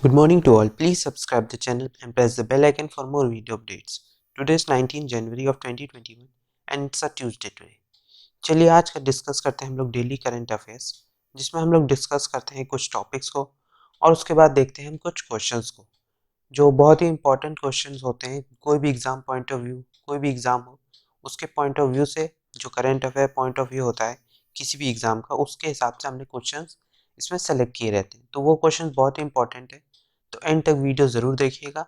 Good morning to all. Please subscribe the channel and press the bell icon for more video updates. Today is 19 January of 2021 and it's a Tuesday today. चलिए आज का discuss करते हैं हम लोग daily current affairs, जिसमें हम लोग डिस्कस करते हैं कुछ टॉपिक्स को और उसके बाद देखते हैं हम कुछ क्वेश्चंस को, जो बहुत ही इंपॉर्टेंट क्वेश्चंस होते हैं। कोई भी एग्जाम पॉइंट ऑफ व्यू, कोई भी एग्जाम हो, उसके पॉइंट ऑफ व्यू से जो current affair point of view होता है किसी भी एग्जाम का, उसके हिसाब से हमने क्वेश्चंस इसमें सेलेक्ट किए रहते हैं। तो वो क्वेश्चंस बहुत ही इंपॉर्टेंट है, तो एंड तक वीडियो ज़रूर देखिएगा।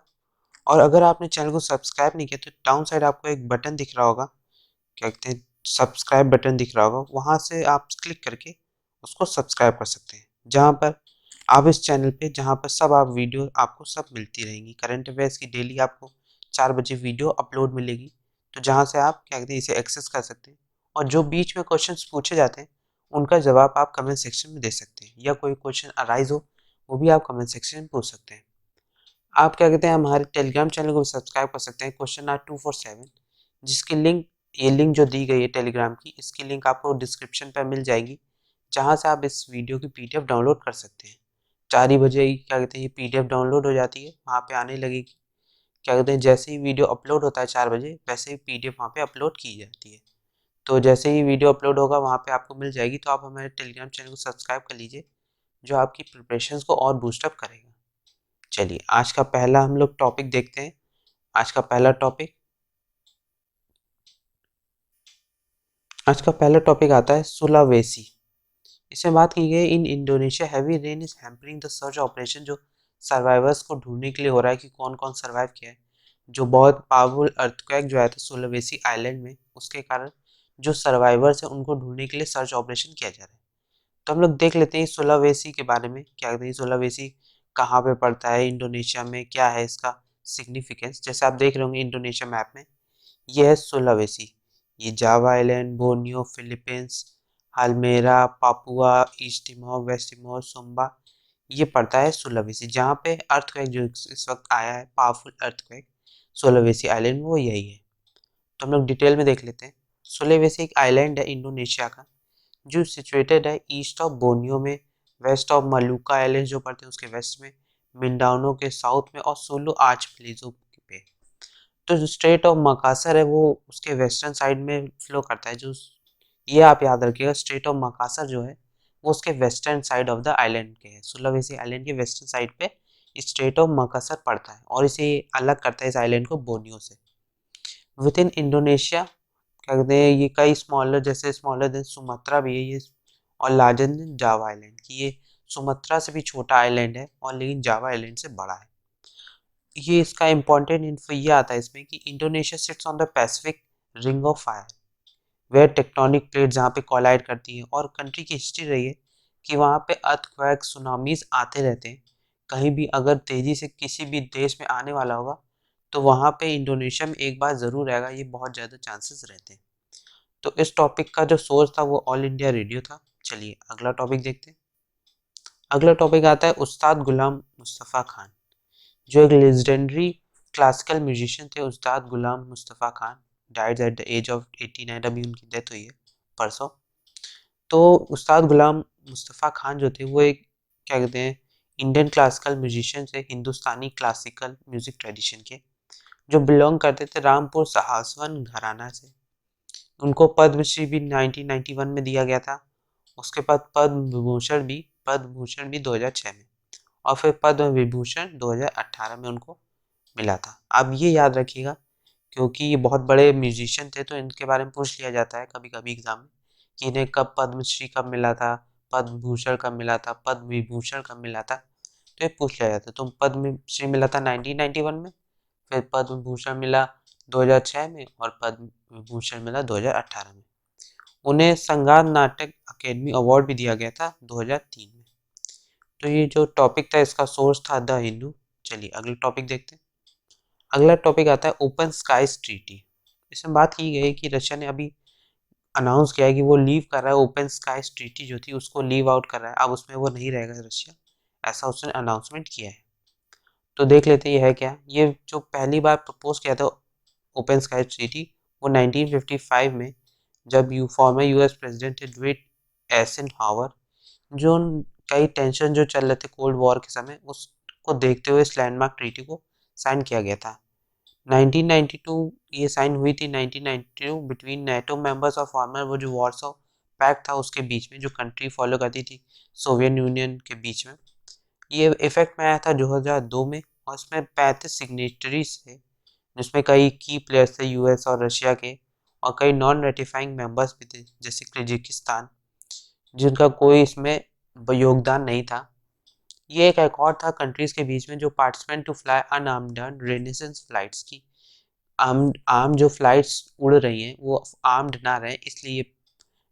और अगर आपने चैनल को सब्सक्राइब नहीं किया तो डाउन साइड आपको एक बटन दिख रहा होगा, क्या कहते हैं, सब्सक्राइब बटन दिख रहा होगा, वहाँ से आप क्लिक करके उसको सब्सक्राइब कर सकते हैं, जहाँ पर आप इस चैनल पे, जहाँ पर सब आप वीडियो आपको सब मिलती रहेंगी। करंट अफेयर्स की डेली आपको 4 बजे वीडियो अपलोड मिलेगी, तो जहाँ से आप क्या कहते हैं इसे एक्सेस कर सकते हैं। और जो बीच में क्वेश्चंस पूछे जाते हैं उनका जवाब आप कमेंट सेक्शन में दे सकते हैं, या कोई क्वेश्चन अराइज हो वो भी आप कमेंट सेक्शन में पूछ सकते हैं। आप क्या कहते हैं हमारे टेलीग्राम चैनल को सब्सक्राइब कर सकते हैं, क्वेश्चन आर 247, जिसकी लिंक, ये लिंक जो दी गई है टेलीग्राम की, इसकी लिंक आपको डिस्क्रिप्शन पर मिल जाएगी, जहां से आप इस वीडियो की पीडीएफ डाउनलोड कर सकते हैं। 4 ही बजे ही क्या कहते हैं ये पीडीएफ डाउनलोड हो जाती है, वहाँ पे आने लगेगी। क्या कहते हैं जैसे ही वीडियो अपलोड होता है 4 बजे, वैसे ही पीडीएफ वहाँ पे अपलोड की जाती है। तो जैसे ही वीडियो अपलोड होगा वहाँ पे आपको मिल जाएगी, तो आप हमारे टेलीग्राम चैनल को सब्सक्राइब कर लीजिए, जो आपकी प्रिपरेशंस को और बूस्टअप करेगा। चलिए आज का पहला हम लोग टॉपिक देखते हैं। आज का पहला टॉपिक आता है सुलावेसी। इसमें बात की गई in Indonesia heavy rain is hampering the search operation, जो सर्वाइवर्स को ढूंढने के लिए हो रहा है कि कौन कौन सर्वाइव किया है। जो बहुत पावरफुल अर्थक्वेक जो आया था सुलावेसी आइलैंड में, उसके कारण जो सर्वाइवर्स है उनको ढूंढने के लिए सर्च ऑपरेशन किया जा रहा है। तो हम लोग देख लेते हैं सुलावेसी के बारे में, क्या कहते हैं सुलावेसी कहाँ पे पड़ता है इंडोनेशिया में, क्या है इसका सिग्निफिकेंस। जैसे आप देख रहे होंगे इंडोनेशिया मैप में, ये है सुलावेसी। ये Java island, Borneo, Philippines, Halmahera, Papua, East Timor, West Timor, Sumba, ये पड़ता है सुलावेसी। जहाँ पे अर्थक्वेक जो इस वक्त आया है, पावरफुल अर्थक्वेक सुलावेसी आइलैंड में, वो यही है। तो हम लोग डिटेल में देख लेते हैं। सुलावेसी एक आइलैंड है इंडोनेशिया का, जो सिचुएटेड है ईस्ट ऑफ बोर्नियो में, वेस्ट ऑफ मलुका आइलैंड जो पड़ते हैं उसके वेस्ट में, मिंडानो के साउथ में, और सोलो आर्च प्लेजो पे। तो जो स्ट्रेट ऑफ मकासर है वो उसके वेस्टर्न साइड में फ्लो करता है। जो ये आप याद रखिएगा, स्ट्रेट ऑफ मकासर जो है वो उसके western side of the island के है। सुलावेसी आइलैंड के वेस्टर्न साइड पे स्ट्रेट ऑफ मकासर पड़ता है, और इसे अलग करता है इस आइलैंड को बोर्नियो से। विद इन इंडोनेशिया क्या कहते हैं, ये कई स्मॉलर, जैसे स्मॉलर देन सुमात्रा भी है ये, और लार्जर देन जावा आइलैंड की। ये सुमात्रा से भी छोटा आइलैंड है, और लेकिन जावा आइलैंड से बड़ा है। ये इसका इम्पोर्टेंट इन्फो ये आता है इसमें कि Indonesia sits on the Pacific ring of fire, where tectonic plate जहाँ पे कोलाइड करती है, और कंट्री की हिस्ट्री रही है कि वहाँ पे अर्थक्वेक सुनामीज आते रहते हैं। कहीं भी अगर तेजी से किसी भी देश में आने वाला होगा तो वहाँ पे इंडोनेशिया में एक बार ज़रूर आएगा, ये बहुत ज़्यादा चांसेस रहते हैं। तो इस टॉपिक का जो सोर्स था वो ऑल इंडिया रेडियो था। चलिए अगला टॉपिक देखते हैं। अगला टॉपिक आता है उस्ताद गुलाम मुस्तफ़ा खान, जो एक लेजेंडरी क्लासिकल म्यूजिशियन थे। Ustad Ghulam Mustafa Khan died at the age of 89, अभी उनकी डेथ हुई है परसों। तो उस्ताद गुलाम मुस्तफ़ा खान जो थे वो एक क्या कहते हैं इंडियन क्लासिकल म्यूजिशियन थे, हिंदुस्तानी क्लासिकल म्यूजिक ट्रेडिशन के, जो बिलोंग करते थे रामपुर सहासवन घराना से। उनको पद्मश्री भी 1991 में दिया गया था। उसके बाद पद्म भूषण भी 2006 में, और फिर पद्म विभूषण 2018 में उनको मिला था। अब ये याद रखिएगा, क्योंकि ये बहुत बड़े म्यूजिशियन थे, तो इनके बारे में पूछ लिया जाता है कभी कभी एग्जाम में कि इन्हें कब पद्मश्री कब मिला था, पद्म भूषण कब मिला था, पद्म विभूषण कब मिला था, तो ये पूछ लिया जाता है। तो पद्मश्री मिला था 1991 में, फिर पद्म भूषण मिला 2006 में, और पद्म विभूषण मिला 2018 में। उन्हें संगीत नाटक अकेडमी अवार्ड भी दिया गया था 2003 में। तो ये जो टॉपिक था इसका सोर्स था द हिंदू। चलिए अगला टॉपिक देखते हैं। अगला टॉपिक आता है ओपन स्काईज ट्रीटी। इसमें बात की गई है कि रशिया ने अभी अनाउंस किया है कि वो लीव कर रहा है, ओपन स्काईज ट्रीटी जो थी उसको लीव आउट कर रहा है, अब उसमें वो नहीं रहेगा रशिया, ऐसा उसने अनाउंसमेंट किया है। तो देख लेते हैं ये है क्या। ये जो पहली बार प्रपोज किया था ओपन स्काईज ट्रीटी, वो 1955 में, जब फॉर्मर यूएस प्रेसिडेंट थे ड्विट एसन हावर, जो कई टेंशन जो चल रहे थे कोल्ड वॉर के समय, उसको को देखते हुए इस लैंडमार्क ट्रीटी को साइन किया गया था। 1992 ये साइन हुई थी 1992 बिटवीन नेटो मेंबर्स और फॉर्मर वो जो वॉर्सो पैक्ट था उसके बीच में, जो कंट्री फॉलो करती थी सोवियत यूनियन के बीच में। ये इफेक्ट में आया था 2002 में और इसमें 35 सिग्नेटरीज थे, जिसमें कई की प्लेयर्स थे यूएस और रशिया के, और कई नॉन रेटिफाइंग मेंबर्स भी थे जैसे कजाकिस्तान, जिनका कोई इसमें योगदान नहीं था। ये एक अकॉर्ड था कंट्रीज के बीच में जो participant to fly unarmed reconnaissance flights की आर्म जो फ्लाइट्स उड़ रही हैं वो आर्म्ड ना रहे, इसलिए ये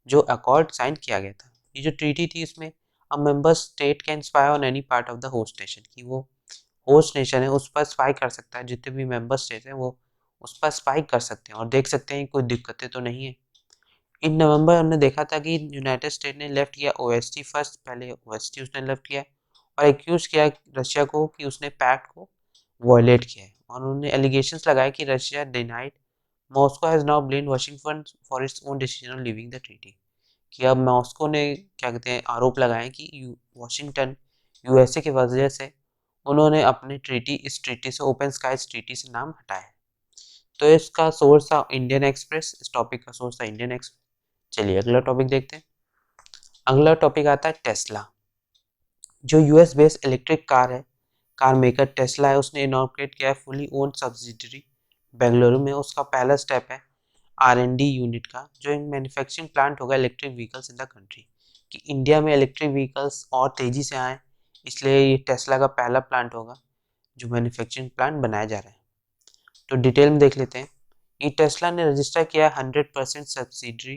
जो अकॉर्ड साइन किया गया था। ये जो ट्रीटी थी इसमें a member state can spy on any part of the host nation, की वो होस्ट नेशन है उस पर स्पाई कर सकता है, जितने भी मेंबर स्टेट हैं वो उस पर स्पाई कर सकते हैं और देख सकते हैं कोई दिक्कतें तो नहीं है। इन नवंबर हमने देखा था कि यूनाइटेड स्टेट ने लेफ्ट किया ओएसटी फर्स्ट, पहले ओएसटी उसने लेफ्ट किया और एक्यूज किया रशिया को कि उसने पैक्ट को वॉयलेट किया है, और उन्होंने एलिगेशंस लगाए कि Russia denied Moscow has now blamed Washington for its own decision on leaving the treaty, कि अब मॉस्को ने क्या कहते हैं आरोप लगाए कि वाशिंगटन यूएसए की वजह से उन्होंने अपने ट्रीटी इस ट्रीटी से ओपन स्काईज ट्रीटी से नाम हटाया है। तो इसका सोर्स था इंडियन एक्सप्रेस, इस टॉपिक का सोर्स था इंडियन एक्सप्रेस। चलिए अगला टॉपिक देखते हैं। अगला टॉपिक आता है टेस्ला, जो US based electric car maker Tesla है, उसने इनॉग्रेट किया है फुली ओन्ड सब्सिडरी बेंगलुरु में। उसका पहला स्टेप है R&D यूनिट का, जो एक मैन्युफैक्चरिंग प्लांट होगा electric vehicles in the country, कि इंडिया में इलेक्ट्रिक व्हीकल्स और तेजी से आए, इसलिए ये टेस्ला का पहला प्लांट होगा जो मैन्युफैक्चरिंग प्लांट बनाया जा रहा है। तो डिटेल में देख लेते हैं। ये टेस्ला ने रजिस्टर किया 100% सब्सिडरी,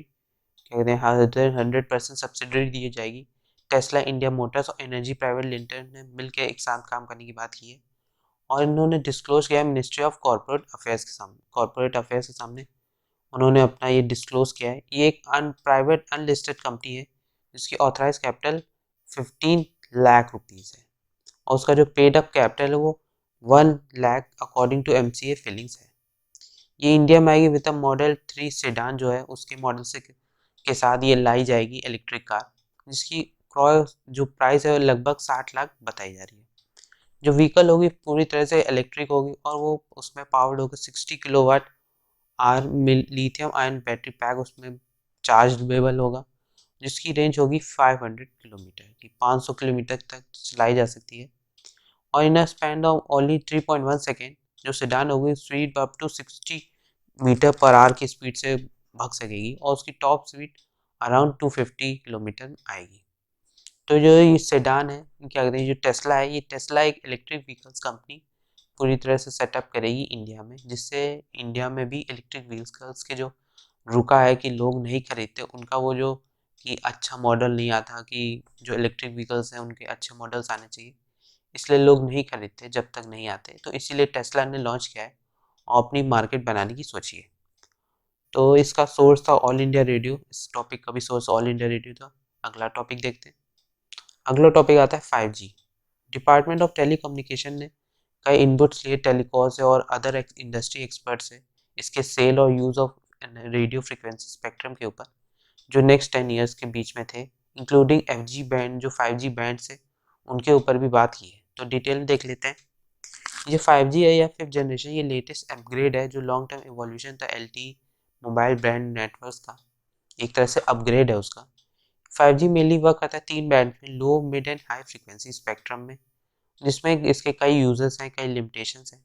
क्या कहते हैं 100% सब्सिडरी दी जाएगी। टेस्ला इंडिया मोटर्स और एनर्जी प्राइवेट लिमिटेड ने मिलकर एक साथ काम करने की बात की है, और इन्होंने डिस्क्लोज किया मिनिस्ट्री ऑफ कॉर्पोरेट अफेयर्स के सामने उन्होंने अपना ये डिस्क्लोज किया है। ये एक प्राइवेट अनलिस्टेड कंपनी है जिसकी ऑथराइज कैपिटल 15 लाख रुपीज़ है, और उसका जो पेड अप कैपिटल है वो 1 lakh according to MCA filings है। ये इंडिया में आएगी विद अ मॉडल 3 सेडान जो है उसके मॉडल से के साथ ये लाई जाएगी इलेक्ट्रिक कार, जिसकी क्रॉस जो प्राइस है वो लगभग 60 लाख बताई जा रही है। जो व्हीकल होगी पूरी तरह से इलेक्ट्रिक होगी और वो उसमें पावर्ड होगी 60 kilowatt hour lithium ion battery pack उसमें चार्जेबल होगा, जिसकी रेंज होगी 500 किलोमीटर की, 500 किलोमीटर तक चलाई जा सकती है। और in span of only 3.1 second जो सेडान होगी speed up to 60 metre per hour की स्पीड से भाग सकेगी, और उसकी टॉप स्पीड अराउंड 250 किलोमीटर आएगी। तो जो ये सेडान है क्या कहते हैं, जो टेस्ला है, ये टेस्ला एक इलेक्ट्रिक व्हीकल्स कंपनी पूरी तरह से सेटअप करेगी इंडिया में, जिससे इंडिया में भी इलेक्ट्रिक व्हीकल्स के जो रुका है कि लोग नहीं खरीदते उनका वो जो कि अच्छा मॉडल नहीं आता, कि जो इलेक्ट्रिक व्हीकल्स हैं उनके अच्छे मॉडल्स आने चाहिए, इसलिए लोग नहीं खरीदते जब तक नहीं आते, तो इसीलिए टेस्ला ने लॉन्च किया है और अपनी मार्केट बनाने की सोची है। तो इसका सोर्स था ऑल इंडिया रेडियो, इस टॉपिक का भी सोर्स ऑल इंडिया रेडियो था। अगला टॉपिक देखते हैं। अगला टॉपिक आता है 5G। डिपार्टमेंट ऑफ टेलीकम्युनिकेशन ने कई इनपुट्स लिए टेलीकॉम से और अदर इंडस्ट्री एक्सपर्ट से इसके सेल और use of radio frequency spectrum के ऊपर, जो नेक्स्ट 10 ईयर्स के बीच में थे, इंक्लूडिंग FG बैंड जो 5G बैंड से उनके ऊपर भी बात की है। तो डिटेल में देख लेते हैं। ये 5G है या 5th जनरेशन, ये लेटेस्ट अपग्रेड है जो लॉन्ग टर्म इवोल्यूशन था LTE मोबाइल ब्रांड नेटवर्क का, एक तरह से अपग्रेड है उसका। 5G मेनली वर्क करता है 3 बैंड में, low mid and high frequency spectrum में, जिसमें इसके कई यूजर्स हैं, कई लिमिटेशंस हैं।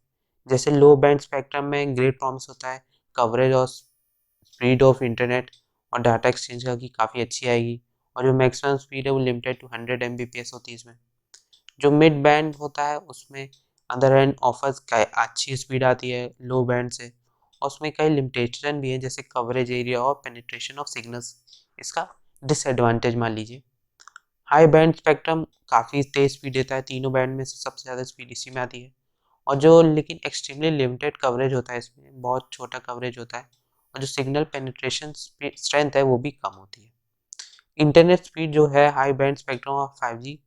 जैसे लो बैंड स्पेक्ट्रम में ग्रेट प्रॉमिस होता है कवरेज और स्पीड ऑफ इंटरनेट और डाटा एक्सचेंज का की काफ़ी अच्छी आएगी, और जो मैक्सिमम स्पीड है वो लिमिटेड टू 100 Mbps होती है इसमें। जो मिड बैंड होता है उसमें अदर एंड ऑफर्स अच्छी स्पीड आती है लो बैंड से, और उसमें कई लिमिटेशन भी हैं जैसे कवरेज एरिया और पेनिट्रेशन ऑफ सिग्नल्स, इसका डिसएडवांटेज मान लीजिए। हाई बैंड स्पेक्ट्रम काफ़ी तेज स्पीड देता है, तीनों बैंड में से सबसे ज़्यादा स्पीड इसी में आती है, और जो लेकिन एक्सट्रीमली लिमिटेड कवरेज होता है इसमें, बहुत छोटा कवरेज होता है, और जो सिग्नल पेनिट्रेशन स्ट्रेंथ है वो भी कम होती है। इंटरनेट स्पीड जो है high band spectrum of 5G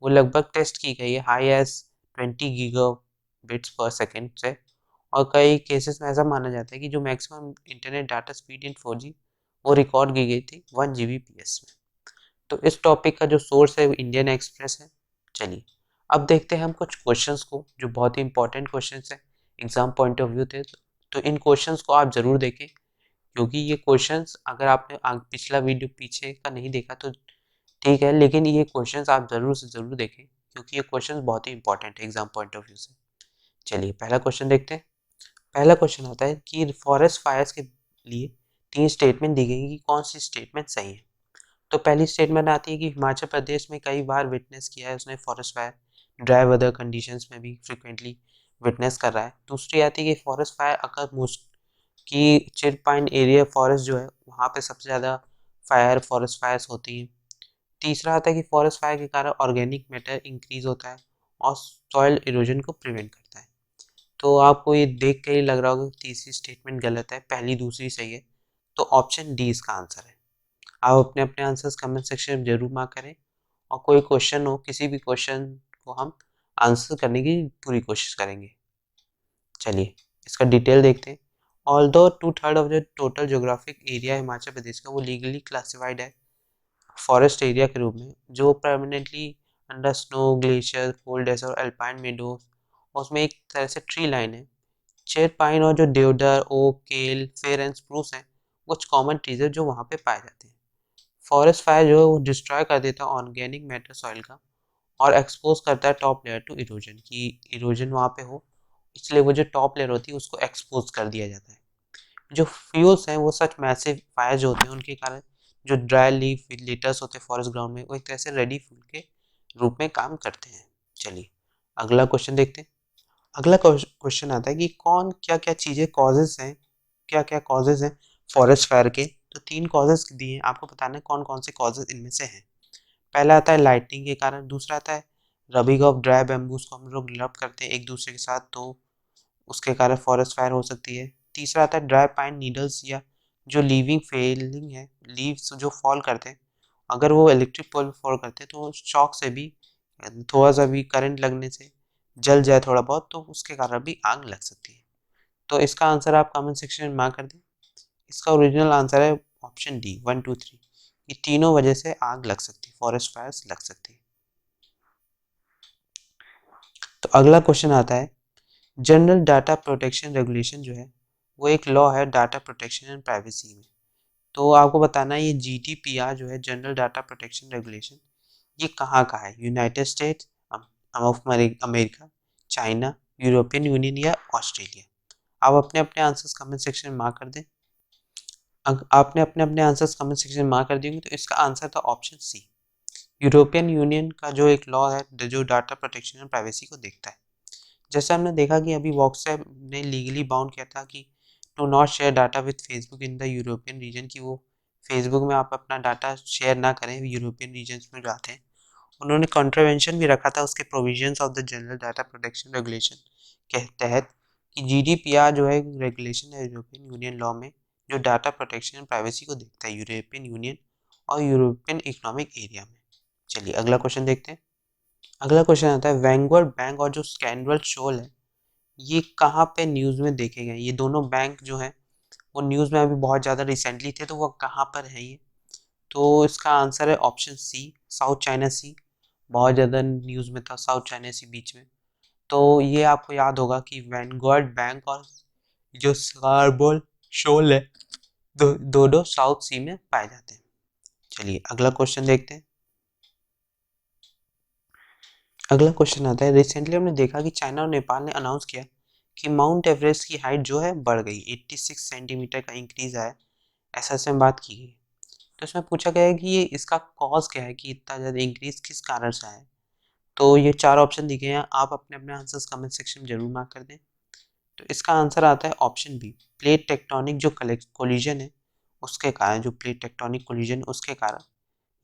वो लगभग टेस्ट की गई है high as 20 gigabits per second से, और कई केसेस में ऐसा माना जाता है कि जो maximum internet data speed in 4G वो रिकॉर्ड की गई थी 1 Gbps में। तो इस टॉपिक का जो सोर्स है वो इंडियन एक्सप्रेस है। चलिए अब देखते हैं हम कुछ क्वेश्चंस को जो बहुत ही इंपॉर्टेंट क्वेश्चंस हैं एग्जाम पॉइंट ऑफ व्यू थे। तो इन क्वेश्चंस को आप ज़रूर देखें, क्योंकि ये क्वेश्चंस अगर आपने पिछला वीडियो पीछे का नहीं देखा तो ठीक है, लेकिन ये क्वेश्चंस आप ज़रूर से ज़रूर देखें, क्योंकि ये क्वेश्चंस बहुत ही इंपॉर्टेंट है एग्जाम पॉइंट ऑफ व्यू से। चलिए पहला क्वेश्चन देखते हैं। पहला क्वेश्चन आता है कि फॉरेस्ट फायर्स के लिए 3 स्टेटमेंट दी गई कि कौन सी स्टेटमेंट सही है। तो पहली स्टेटमेंट आती है कि हिमाचल प्रदेश में कई बार विटनेस किया है उसने forest fire, dry weather conditions में भी फ्रिक्वेंटली विटनेस कर रहा है। दूसरी आती है कि फॉरेस्ट फायर अकर मोस्ट कि चिरपाइन एरिया फॉरेस्ट जो है वहाँ पे सबसे ज़्यादा फॉरेस्ट फायर्स होती हैं। तीसरा आता है कि फॉरेस्ट फायर के कारण ऑर्गेनिक मैटर इंक्रीज होता है और सॉइल इरोजन को प्रिवेंट करता है। तो आपको ये देख के ही लग रहा होगा कि तीसरी स्टेटमेंट गलत है, पहली दूसरी सही है। तो ऑप्शन डी इसका आंसर है। आप अपने अपने आंसर्स कमेंट सेक्शन में जरूर मार्क करें, और कोई क्वेश्चन हो किसी भी क्वेश्चन को हम आंसर करने की पूरी कोशिश करेंगे। चलिए इसका डिटेल देखते हैं। Although 2/3 of the total geographic area Himachal Pradesh का वो लीगली क्लासिफाइड है फॉरेस्ट एरिया के रूप में, जो permanently under snow, glacier, cold desert और अल्पाइन मेडोज, उसमें एक तरह से ट्री लाइन है। चेर पाइन और जो देवदार, ओक, केल, फेर एंड स्प्रूस हैं, कुछ कॉमन ट्रीज है जो वहाँ पे पाए जाते हैं। फॉरेस्ट फायर जो है वो डिस्ट्रॉय कर देता है ऑर्गेनिक मैटर सॉइल का, और एक्सपोज करता है टॉप लेयर टू इरोजन, की इरोजन वहाँ पे हो, इसलिए वो जो टॉप लेयर होती है उसको एक्सपोज कर दिया जाता है। जो फ्यूल्स हैं वो सच मैसिव फायर जो होते हैं उनके कारण जो ड्राई लीफ लिटर्स होते हैं फॉरेस्ट ग्राउंड में, वो एक तरह से रेडी फ्यूल के रूप में काम करते हैं। चलिए अगला क्वेश्चन देखते हैं। अगला क्वेश्चन आता है कि कौन क्या क्या चीज़ें कॉजेज हैं, क्या क्या कॉजेज हैं फॉरेस्ट फायर के। तो 3 कॉजेज दिए हैं, आपको बताना है कौन कौन से कॉजेज इनमें से हैं। पहला आता है लाइटिंग के कारण, दूसरा आता है रबिंग ऑफ ड्राई बैम्बूज को हम लोग रब करते हैं एक दूसरे के साथ, तो उसके कारण फॉरेस्ट फायर हो सकती है। तीसरा आता है ड्राई पाइन नीडल्स, या जो लीविंग फेलिंग है, लीव्स जो फॉल करते हैं, अगर वो इलेक्ट्रिक पोल फॉल करते हैं तो शॉक से भी, थोड़ा सा भी करंट लगने से जल जाए थोड़ा बहुत, तो उसके कारण भी आग लग सकती है। तो इसका आंसर आप कमेंट सेक्शन में मार्क कर दें। इसका ओरिजिनल आंसर है ऑप्शन डी 1 2 3। ये तीनों वजह से आग लग सकती है, फॉरेस्ट फायर्स लग सकती है। तो अगला क्वेश्चन आता है जनरल डाटा प्रोटेक्शन रेगुलेशन जो है वो एक लॉ है डाटा प्रोटेक्शन एंड प्राइवेसी में। तो आपको बताना है ये जीडीपीआर जो है जनरल डाटा प्रोटेक्शन रेगुलेशन, ये कहाँ का है, United states of America, China, European union या ऑस्ट्रेलिया। आप अपने अपने आंसर्स कमेंट सेक्शन में मार्क कर दें। आपने अपने अपने आंसर्स कमेंट सेक्शन में मार्क कर दिए तो इसका आंसर था ऑप्शन सी, यूरोपियन यूनियन का जो एक लॉ है जो डाटा प्रोटेक्शन एंड प्राइवेसी को देखता है। जैसे हमने देखा कि अभी व्हाट्सएप ने लीगली बाउंड किया था कि to not share data with Facebook in the European region, की वो फेसबुक में आप अपना डाटा शेयर ना करें यूरोपियन रीजन में जाते हैं। उन्होंने कॉन्ट्रवेंशन भी रखा था उसके provisions of the general data protection regulation के तहत, कि जीडीपीआर जो है रेगुलेशन है यूरोपियन यूनियन लॉ में जो डाटा प्रोटेक्शन एंड प्राइवेसी को देखता है यूरोपियन यूनियन और यूरोपियन इकोनॉमिक एरिया में। चलिए अगला क्वेश्चन देखते हैं। अगला क्वेश्चन आता है वैंगवर्ड बैंक और जो स्कैंडल शोल है, ये कहाँ पे न्यूज़ में देखे गए। ये दोनों बैंक जो हैं वो न्यूज़ में अभी बहुत ज़्यादा रिसेंटली थे, तो वो कहाँ पर है ये। तो इसका आंसर है ऑप्शन सी, साउथ चाइना सी। बहुत ज़्यादा न्यूज़ में था साउथ चाइना सी बीच में। तो ये आपको याद होगा कि वैनगार्ड बैंक और जो स्कार्बोल शोल है दोनों साउथ सी में पाए जाते हैं। चलिए अगला क्वेश्चन देखते हैं। अगला क्वेश्चन आता है रिसेंटली हमने देखा कि चाइना और नेपाल ने अनाउंस किया कि माउंट एवरेस्ट की हाइट जो है बढ़ गई, 86 सेंटीमीटर का इंक्रीज आया, ऐसा से बात की गई। तो इसमें पूछा गया है कि ये इसका कॉज क्या है कि इतना ज़्यादा इंक्रीज किस कारण से आया। तो ये 4 ऑप्शन दिखे हैं, आप अपने अपने आंसर्स कमेंट सेक्शन में जरूर मार्क कर दें। तो इसका आंसर आता है ऑप्शन बी, प्लेट टेक्टोनिक जो कोलिजन है उसके कारण, जो प्लेट टेक्टोनिक कोलिजन उसके कारण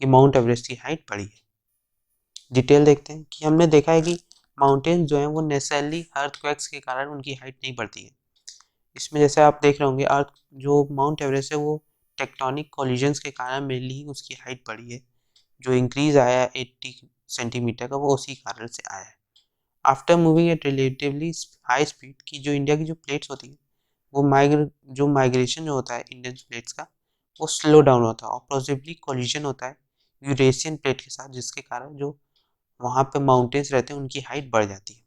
ये माउंट एवरेस्ट की हाइट बढ़ी है। डिटेल देखते हैं कि हमने देखा है कि माउंटेन्स जो हैं वो नेचुरली अर्थक्वेक्स के कारण उनकी हाइट नहीं बढ़ती है। इसमें जैसे आप देख रहे होंगे अर्थ जो माउंट एवरेस्ट है वो टेक्टोनिक कोलिजन्स के कारण मेनली ही उसकी हाइट बढ़ी है। जो इंक्रीज आया है 80 सेंटीमीटर का वो उसी कारण से आया है। After moving at relatively high speed, की जो इंडिया की जो प्लेट्स होती है वो माइग्रेशन जो होता है इंडियन प्लेट्स का वो स्लो डाउन होता है और पॉसिबली कोलिजन होता है यूरेशियन प्लेट के साथ, जिसके कारण जो वहाँ पे माउंटेन्स रहते हैं, उनकी हाइट बढ़ जाती है।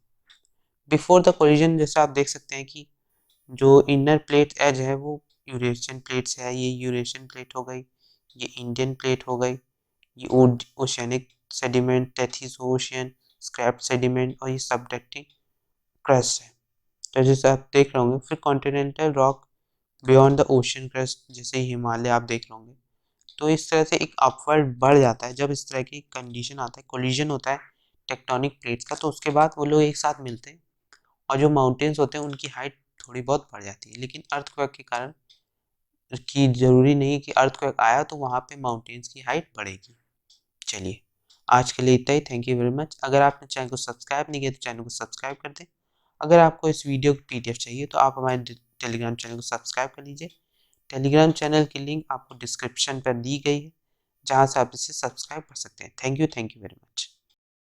बिफोर द कोलिजन जैसे आप देख सकते हैं कि जो इनर प्लेट एज है वो यूरेशियन प्लेट से है, ये यूरेशियन प्लेट हो गई, ये इंडियन प्लेट हो गई, ये oceanic sediment, Tethys ocean, scrap sediment और ये सबडक्टिंग क्रस्ट है। तो जैसे आप देख रहे होंगे, फिर continental rock beyond the ocean crust, जैसे हिमालय आप देख रहे होंगे। तो इस तरह से एक अपवर्ड बढ़ जाता है जब इस तरह की कंडीशन आता है, कोलिजन होता है टेक्टोनिक प्लेट्स का, तो उसके बाद वो लोग एक साथ मिलते हैं और जो माउंटेन्स होते हैं उनकी हाइट थोड़ी बहुत बढ़ जाती है। लेकिन अर्थक्वेक के कारण कि ज़रूरी नहीं कि अर्थक्वेक आया तो वहाँ पे माउंटेन्स की हाइट बढ़ेगी। चलिए, आज के लिए इतना ही। Thank you very much. अगर आपने चैनल को सब्सक्राइब नहीं किया तो चैनल को सब्सक्राइब कर दें। अगर आपको इस वीडियो की पीडीएफ चाहिए तो आप हमारे टेलीग्राम चैनल को सब्सक्राइब कर लीजिए। टेलीग्राम चैनल की लिंक आपको डिस्क्रिप्शन पर दी गई है, जहाँ से आप इसे सब्सक्राइब कर सकते हैं। Thank you very much.